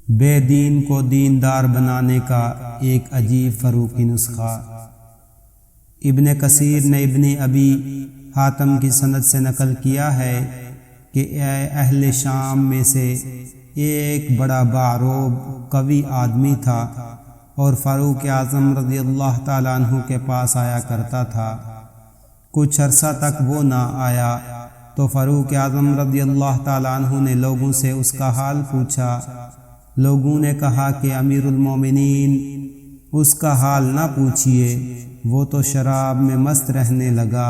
بے دین کو دیندار بنانے کا ایک عجیب فروقی نسخہ۔ ابن کثیر نے ابن ابی حاتم کی سند سے نقل کیا ہے کہ اے اہل شام میں سے ایک بڑا باروب قوی آدمی تھا اور فاروق اعظم رضی اللہ تعالیٰ عنہ کے پاس آیا کرتا تھا۔ کچھ عرصہ تک وہ نہ آیا تو فاروق اعظم رضی اللہ تعالیٰ عنہ نے لوگوں سے اس کا حال پوچھا۔ لوگوں نے کہا کہ امیر المومنین اس کا حال نہ پوچھئے، وہ تو شراب میں مست رہنے لگا۔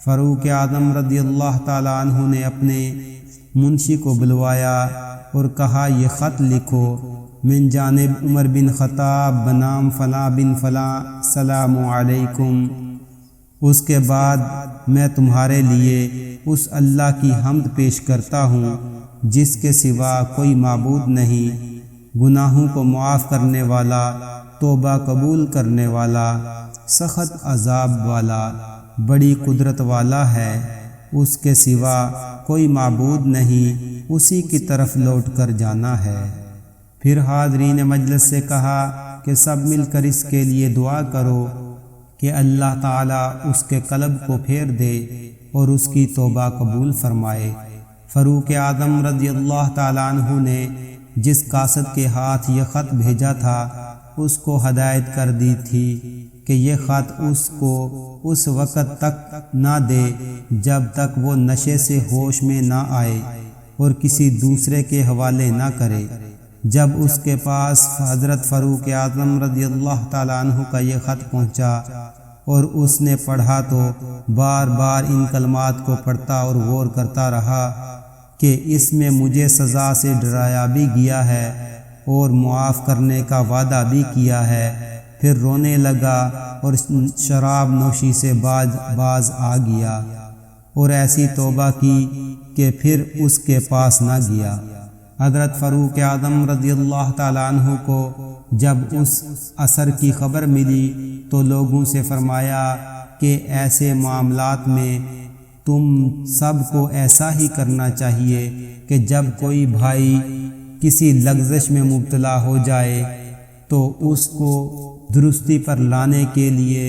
فاروق اعظم رضی اللہ تعالیٰ عنہ نے اپنے منشی کو بلوایا اور کہا یہ خط لکھو، من جانب عمر بن خطاب بنام فلاں بن فلاں، السلام علیکم۔ اس کے بعد میں تمہارے لیے اس اللہ کی حمد پیش کرتا ہوں جس کے سوا کوئی معبود نہیں، گناہوں کو معاف کرنے والا، توبہ قبول کرنے والا، سخت عذاب والا، بڑی قدرت والا ہے، اس کے سوا کوئی معبود نہیں، اسی کی طرف لوٹ کر جانا ہے۔ پھر حاضرین مجلس سے کہا کہ سب مل کر اس کے لیے دعا کرو کہ اللہ تعالیٰ اس کے قلب کو پھیر دے اور اس کی توبہ قبول فرمائے۔ فاروق اعظم رضی اللہ تعالیٰ عنہ نے جس قاصد کے ہاتھ یہ خط بھیجا تھا اس کو ہدایت کر دی تھی کہ یہ خط اس کو اس وقت تک نہ دے جب تک وہ نشے سے ہوش میں نہ آئے اور کسی دوسرے کے حوالے نہ کرے۔ جب اس کے پاس حضرت فاروق اعظم رضی اللہ تعالیٰ عنہ کا یہ خط پہنچا اور اس نے پڑھا تو بار بار ان کلمات کو پڑھتا اور غور کرتا رہا کہ اس میں مجھے سزا سے ڈرایا بھی گیا ہے اور معاف کرنے کا وعدہ بھی کیا ہے۔ پھر رونے لگا اور شراب نوشی سے باز آ گیا اور ایسی توبہ کی کہ پھر اس کے پاس نہ گیا۔ حضرت فاروق اعظم رضی اللہ تعالیٰ عنہ کو جب اس اثر کی خبر ملی تو لوگوں سے فرمایا کہ ایسے معاملات میں تم سب کو ایسا ہی کرنا چاہیے کہ جب کوئی بھائی کسی لغزش میں مبتلا ہو جائے تو اس کو درستی پر لانے کے لیے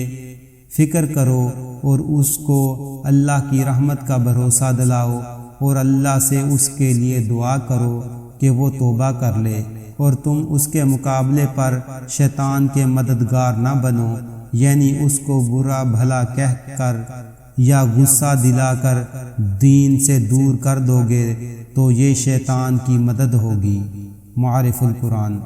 فکر کرو اور اس کو اللہ کی رحمت کا بھروسہ دلاؤ اور اللہ سے اس کے لیے دعا کرو کہ وہ توبہ کر لے، اور تم اس کے مقابلے پر شیطان کے مددگار نہ بنو، یعنی اس کو برا بھلا کہہ کر یا غصہ دلا کر دین سے دور کر دو گے تو یہ شیطان کی مدد ہوگی۔ معارف القرآن۔